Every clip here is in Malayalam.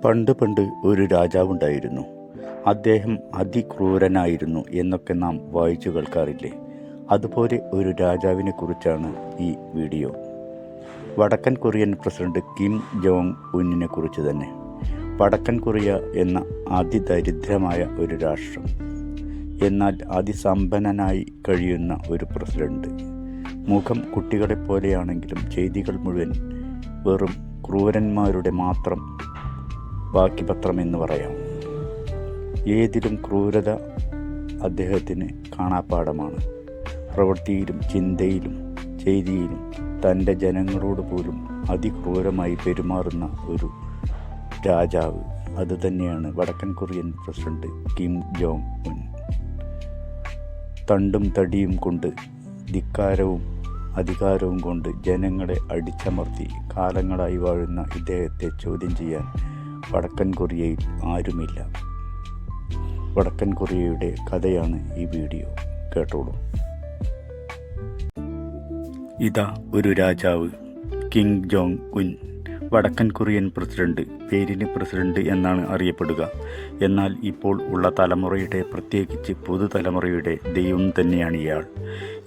പണ്ട് ഒരു രാജാവുണ്ടായിരുന്നു. അദ്ദേഹം അതിക്രൂരനായിരുന്നു എന്നൊക്കെ നാം വായിച്ചു കേൾക്കാറില്ലേ? അതുപോലെ ഒരു രാജാവിനെ കുറിച്ചാണ് ഈ വീഡിയോ. വടക്കൻ കൊറിയൻ പ്രസിഡന്റ് കിം ജോങ് ഉന്നിനെ കുറിച്ച് തന്നെ. വടക്കൻ കൊറിയ എന്ന അതിദരിദ്രമായ ഒരു രാഷ്ട്രം, എന്നാൽ അതിസമ്പന്നനായി കഴിയുന്ന ഒരു പ്രസിഡന്റ്. മുഖം കുട്ടികളെപ്പോലെയാണെങ്കിലും ചെയ്തികൾ മുഴുവൻ വെറും ക്രൂരന്മാരുടെ മാത്രം ബാക്കിപത്രം എന്ന് പറയാം. ഏതിലും ക്രൂരത അദ്ദേഹത്തിന് കാണാപ്പാഠമാണ്. പ്രവൃത്തിയിലും ചിന്തയിലും ചെയ്തിയിലും തൻ്റെ ജനങ്ങളോട് പോലും അതിക്രൂരമായി പെരുമാറുന്ന ഒരു രാജാവ്. അതുതന്നെയാണ് വടക്കൻ Korean president Kim Jong Un. തണ്ടും തടിയും കൊണ്ട്, ധിക്കാരവും അധികാരവും കൊണ്ട് ജനങ്ങളെ അടിച്ചമർത്തി കാലങ്ങളായി വാഴുന്ന ഇദ്ദേഹത്തെ ചോദ്യം ചെയ്യാൻ വടക്കൻ കൊറിയയിൽ ആരുമില്ല. വടക്കൻ കൊറിയയുടെ കഥയാണ് ഈ വീഡിയോ. കേട്ടോളൂ. ഇതാ ഒരു രാജാവ്, കിം ജോങ് ഉൻ, വടക്കൻ കൊറിയൻ പ്രസിഡന്റ്. പേരിന് പ്രസിഡന്റ് എന്നാണ് അറിയപ്പെടുക. എന്നാൽ ഇപ്പോൾ ഉള്ള തലമുറയുടെ, പ്രത്യേകിച്ച് പുതുതലമുറയുടെ ദൈവം തന്നെയാണ് ഇയാൾ.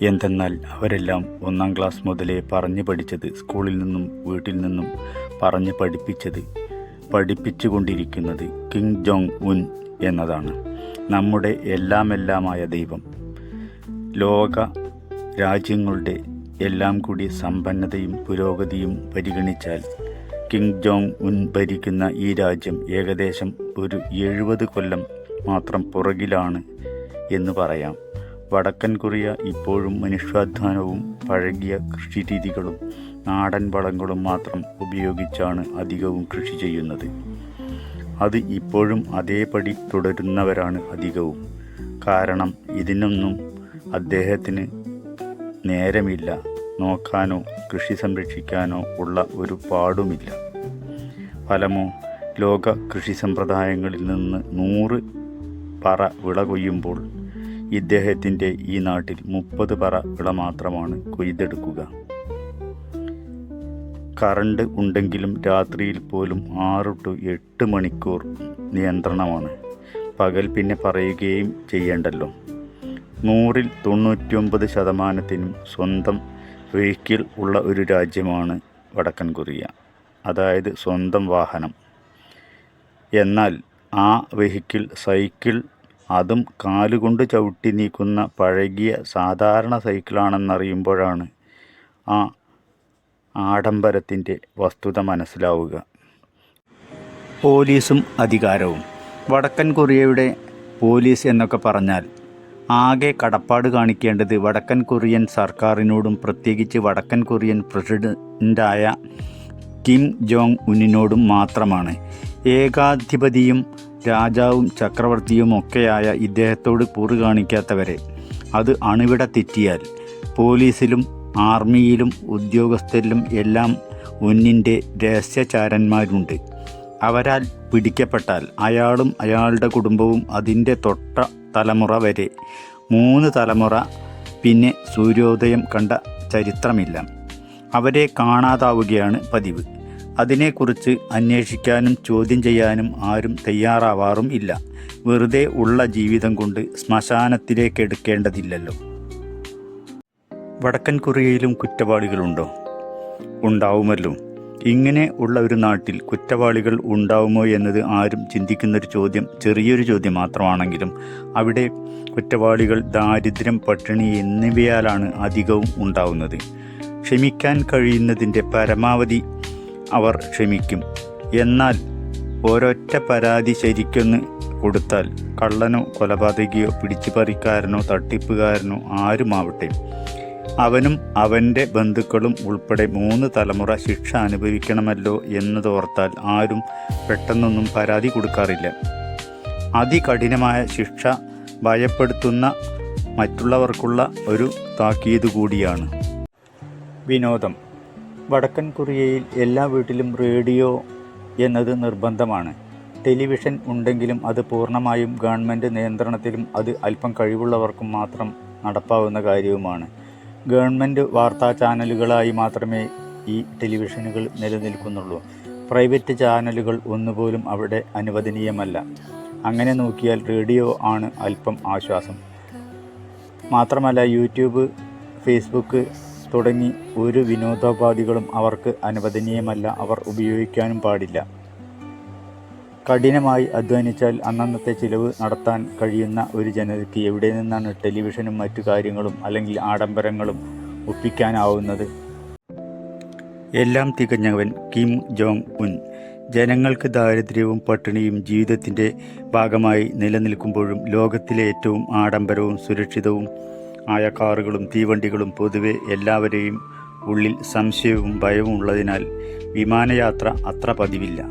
എന്തെന്നാൽ അവരെല്ലാം 1-ാം ക്ലാസ് മുതലേ പറഞ്ഞു പഠിച്ചത്, സ്കൂളിൽ നിന്നും വീട്ടിൽ നിന്നും പറഞ്ഞ് പഠിപ്പിച്ചുകൊണ്ടിരിക്കുന്നത് കിം ജോങ് ഉൻ എന്നതാണ്. നമ്മുടെ എല്ലാമെല്ലാമായ ദൈവം. ലോക രാജ്യങ്ങളുടെ എല്ലാം കൂടി സമ്പന്നതയും പുരോഗതിയും പരിഗണിച്ചാൽ കിം ജോങ് ഉൻ ഭരിക്കുന്ന ഈ രാജ്യം ഏകദേശം ഒരു 70 കൊല്ലം മാത്രം പുറകിലാണ് എന്ന് പറയാം. വടക്കൻ കൊറിയ ഇപ്പോഴും മനുഷ്യാധ്വാനവും പഴകിയ കൃഷിരീതികളും നാടൻ വളങ്ങളും മാത്രം ഉപയോഗിച്ചാണ് അധികവും കൃഷി ചെയ്യുന്നത്. അത് ഇപ്പോഴും അതേപടി തുടരുന്നവരാണ് അധികവും. കാരണം ഇതിനൊന്നും അദ്ദേഹത്തിന് നേരമില്ല. നോക്കാനോ കൃഷി സംരക്ഷിക്കാനോ ഉള്ള ഒരു പാടുമില്ല. ഫലമോ, ലോക കൃഷി സമ്പ്രദായങ്ങളിൽ നിന്ന് 100 പറ വിള കൊയ്യുമ്പോൾ ഇദ്ദേഹത്തിൻ്റെ ഈ നാട്ടിൽ 30 പറ വിള മാത്രമാണ് കൊയ്തെടുക്കുക. കറണ്ട് ഉണ്ടെങ്കിലും രാത്രിയിൽ പോലും 6 to 8 മണിക്കൂർ നിയന്ത്രണമാണ്. പകൽ പിന്നെ പറയുകയും ചെയ്യേണ്ടല്ലോ. 100-ൽ 99% സ്വന്തം വെഹിക്കിൾ ഉള്ള ഒരു രാജ്യമാണ് വടക്കൻ കൊറിയ, അതായത് സ്വന്തം വാഹനം. എന്നാൽ ആ വെഹിക്കിൾ സൈക്കിൾ, അതും കാലുകൊണ്ട് ചവിട്ടി നീക്കുന്ന പഴകിയ സാധാരണ സൈക്കിളാണെന്നറിയുമ്പോഴാണ് ആ ആഡംബരത്തിൻ്റെ വസ്തുത മനസ്സിലാവുക. പോലീസും അധികാരവും. വടക്കൻ കൊറിയയുടെ പോലീസ് എന്നൊക്കെ പറഞ്ഞാൽ ആകെ കടപ്പാട് കാണിക്കേണ്ടത് വടക്കൻ കൊറിയൻ സർക്കാരിനോടും പ്രത്യേകിച്ച് വടക്കൻ കൊറിയൻ പ്രസിഡൻ്റായ കിം ജോങ് ഉന്നിനോടും മാത്രമാണ്. ഏകാധിപതിയും രാജാവും ചക്രവർത്തിയും ഒക്കെയായ ഇദ്ദേഹത്തോട് കൂറ് കാണിക്കാത്തവരെ, അത് അണുവിട തെറ്റിയാൽ പോലീസിലും ആർമിയിലും ഉദ്യോഗസ്ഥരിലും എല്ലാം ഉന്നിൻ്റെ രഹസ്യചാരന്മാരുണ്ട്. അവരാൽ പിടിക്കപ്പെട്ടാൽ അയാളും അയാളുടെ കുടുംബവും അതിൻ്റെ തൊട്ട തലമുറ വരെ 3 തലമുറ പിന്നെ സൂര്യോദയം കണ്ട ചരിത്രമില്ല. അവരെ കാണാതാവുകയാണ് പതിവ്. അതിനെക്കുറിച്ച് അന്വേഷിക്കാനും ചോദ്യം ചെയ്യാനും ആരും തയ്യാറാവാറും ഇല്ല. വെറുതെ ഉള്ള ജീവിതം കൊണ്ട് ശ്മശാനത്തിലേക്ക് എടുക്കേണ്ടതില്ലല്ലോ. വടക്കൻ കൊറിയയിലും കുറ്റവാളികളുണ്ടോ? ഉണ്ടാവുമല്ലോ. ഇങ്ങനെ ഉള്ള ഒരു നാട്ടിൽ കുറ്റവാളികൾ ഉണ്ടാവുമോ എന്നത് ആരും ചിന്തിക്കുന്നൊരു ചോദ്യം, ചെറിയൊരു ചോദ്യം മാത്രമാണെങ്കിലും അവിടെ കുറ്റവാളികൾ ദാരിദ്ര്യം, പട്ടിണി എന്നിവയാലാണ് അധികവും ഉണ്ടാവുന്നത്. ക്ഷമിക്കാൻ കഴിയുന്നതിൻ്റെ പരമാവധി അവർ ക്ഷമിക്കും. എന്നാൽ ഒരൊറ്റ പരാതി ശരിക്കൊന്ന് കൊടുത്താൽ കള്ളനോ കൊലപാതകിയോ പിടിച്ചുപറിക്കാരനോ തട്ടിപ്പുകാരനോ ആരുമാവട്ടെ, അവനും അവൻ്റെ ബന്ധുക്കളും ഉൾപ്പെടെ 3 തലമുറ ശിക്ഷ അനുഭവിക്കണമല്ലോ എന്നതോർത്താൽ ആരും പെട്ടെന്നൊന്നും പരാതി കൊടുക്കാറില്ല. അതികഠിനമായ ശിക്ഷ ഭയപ്പെടുത്തുന്ന മറ്റുള്ളവർക്കുള്ള ഒരു താക്കീത് കൂടിയാണ്. വിനോദം. വടക്കൻ കൊറിയയിൽ എല്ലാ വീട്ടിലും റേഡിയോ എന്നത് നിർബന്ധമാണ്. ടെലിവിഷൻ ഉണ്ടെങ്കിലും അത് പൂർണ്ണമായും ഗവൺമെൻറ് നിയന്ത്രണത്തിലും അത് അല്പം കഴിവുള്ളവർക്കും മാത്രം നടപ്പാവുന്ന കാര്യവുമാണ്. ഗവൺമെൻറ് വാർത്താ ചാനലുകളായി മാത്രമേ ഈ ടെലിവിഷനുകൾ നിലനിൽക്കുന്നുള്ളൂ. പ്രൈവറ്റ് ചാനലുകൾ ഒന്നുപോലും അവിടെ അനുവദനീയമല്ല. അങ്ങനെ നോക്കിയാൽ റേഡിയോ ആണ് അല്പം ആശ്വാസം. മാത്രമല്ല യൂട്യൂബ്, ഫേസ്ബുക്ക് തുടങ്ങി ഒരു വിനോദോപാധികളും അവർക്ക് അനുവദനീയമല്ല, അവർ ഉപയോഗിക്കാനും പാടില്ല. കഠിനമായി അധ്വാനിച്ചാൽ അന്നന്നത്തെ ചിലവ് നടത്താൻ കഴിയുന്ന ഒരു ജനതയ്ക്ക് എവിടെ നിന്നാണ് ടെലിവിഷനും മറ്റു കാര്യങ്ങളും അല്ലെങ്കിൽ ആഡംബരങ്ങളും ഒപ്പിക്കാനാവുന്നത്? എല്ലാം തികഞ്ഞവൻ കിം ജോങ് ഉൻ ജനങ്ങൾക്ക് ദാരിദ്ര്യവും പട്ടിണിയും ജീവിതത്തിൻ്റെ ഭാഗമായി നിലനിൽക്കുമ്പോഴും ലോകത്തിലെ ഏറ്റവും ആഡംബരവും സുരക്ഷിതവും ആയ കാറുകളും തീവണ്ടികളും പൊതുവെ എല്ലാവരെയും ഉള്ളിൽ സംശയവും ഭയവും ഉള്ളതിനാൽ വിമാനയാത്ര അത്ര പതിവില്ല.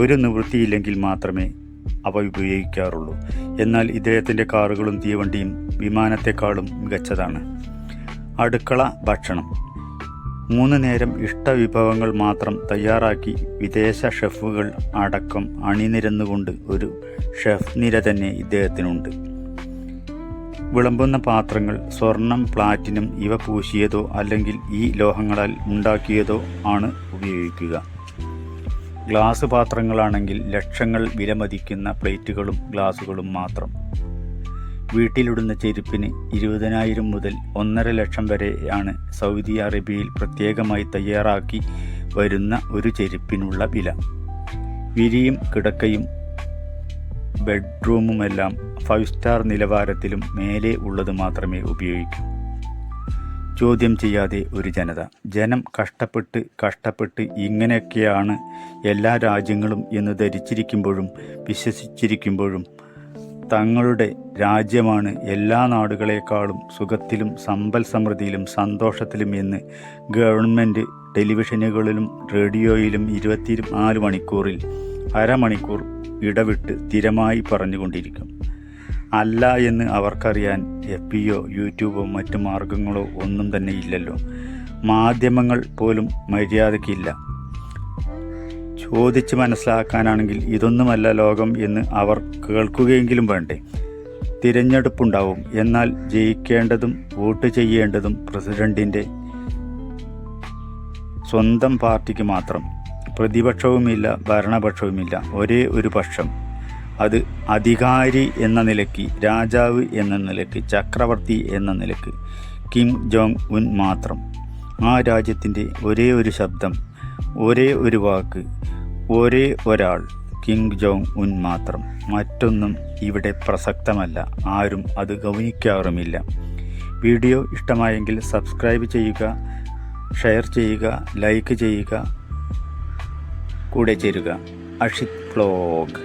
ഒരു നിവൃത്തിയില്ലെങ്കിൽ മാത്രമേ അവ ഉപയോഗിക്കാറുള്ളൂ. എന്നാൽ ഇദ്ദേഹത്തിൻ്റെ കാറുകളും തീവണ്ടിയും വിമാനത്തെക്കാളും മികച്ചതാണ്. അടുക്കള ഭക്ഷണം 3 നേരം ഇഷ്ടവിഭവങ്ങൾ മാത്രം തയ്യാറാക്കി വിദേശ ഷെഫുകൾ അടക്കം അണിനിരന്നുകൊണ്ട് ഒരു ഷെഫ് നിര തന്നെ ഇദ്ദേഹത്തിനുണ്ട്. വിളമ്പുന്ന പാത്രങ്ങൾ സ്വർണം, പ്ലാറ്റിനം ഇവ പൂശിയതോ അല്ലെങ്കിൽ ഈ ലോഹങ്ങളാൽ ഉണ്ടാക്കിയതോ ആണ് ഉപയോഗിക്കുക. ഗ്ലാസ് പാത്രങ്ങളാണെങ്കിൽ ലക്ഷങ്ങൾ വിലമതിക്കുന്ന പ്ലേറ്റുകളും ഗ്ലാസുകളും മാത്രം. വീട്ടിലിടുന്ന ചെരുപ്പിന് 20,000 മുതൽ 1.5 ലക്ഷം വരെയാണ് സൗദി അറേബ്യയിൽ പ്രത്യേകമായി തയ്യാറാക്കി വരുന്ന ഒരു ചെരുപ്പിനുള്ള വില. വിരിയും കിടക്കയും ബെഡ്റൂമുമെല്ലാം 5 സ്റ്റാർ നിലവാരത്തിലും മേലെ ഉള്ളത് മാത്രമേ ഉപയോഗിക്കൂ. ചോദ്യം ചെയ്യാതെ ഒരു ജനം കഷ്ടപ്പെട്ട് ഇങ്ങനെയൊക്കെയാണ് എല്ലാ രാജ്യങ്ങളും എന്ന് ധരിച്ചിരിക്കുമ്പോഴും വിശ്വസിച്ചിരിക്കുമ്പോഴും തങ്ങളുടെ രാജ്യമാണ് എല്ലാ നാടുകളെക്കാളും സുഖത്തിലും സമ്പൽ സമൃദ്ധിയിലും സന്തോഷത്തിലും എന്ന് ഗവൺമെൻറ് ടെലിവിഷനുകളിലും റേഡിയോയിലും 24 മണിക്കൂറിൽ അരമണിക്കൂർ ഇടവിട്ട് സ്ഥിരമായി പറഞ്ഞുകൊണ്ടിരിക്കും. അല്ല എന്ന് അവർക്കറിയാൻ FBO, യൂട്യൂബോ മറ്റു മാർഗങ്ങളോ ഒന്നും തന്നെ ഇല്ലല്ലോ. മാധ്യമങ്ങൾ പോലും മര്യാദയ്ക്കില്ല. ചോദിച്ച് മനസ്സിലാക്കാനാണെങ്കിൽ ഇതൊന്നുമല്ല ലോകം എന്ന് അവർ കേൾക്കുകയെങ്കിലും വേണ്ടേ? തിരഞ്ഞെടുപ്പുണ്ടാവും. എന്നാൽ ജയിക്കേണ്ടതും വോട്ട് ചെയ്യേണ്ടതും പ്രസിഡന്റിൻ്റെ സ്വന്തം പാർട്ടിക്ക് മാത്രം. പ്രതിപക്ഷവുമില്ല, ഭരണപക്ഷവുമില്ല, ഒരേ ഒരു പക്ഷം. അത് അധികാരി എന്ന നിലയ്ക്ക്, രാജാവ് എന്ന നിലയ്ക്ക്, ചക്രവർത്തി എന്ന നിലയ്ക്ക് കിം ജോങ് ഉൻ മാത്രം. ആ രാജ്യത്തിൻ്റെ ഒരേ ഒരു ശബ്ദം, ഒരേ ഒരു വാക്ക്, ഒരേ ഒരാൾ, കിം ജോങ് ഉൻ മാത്രം. മറ്റൊന്നും ഇവിടെ പ്രസക്തമല്ല. ആരും അത് ഗൗനിക്കാറുമില്ല. വീഡിയോ ഇഷ്ടമായെങ്കിൽ സബ്സ്ക്രൈബ് ചെയ്യുക, ഷെയർ ചെയ്യുക, ലൈക്ക് ചെയ്യുക, കൂടെ ചേരുക. അഷിത് വ്ലോഗ്.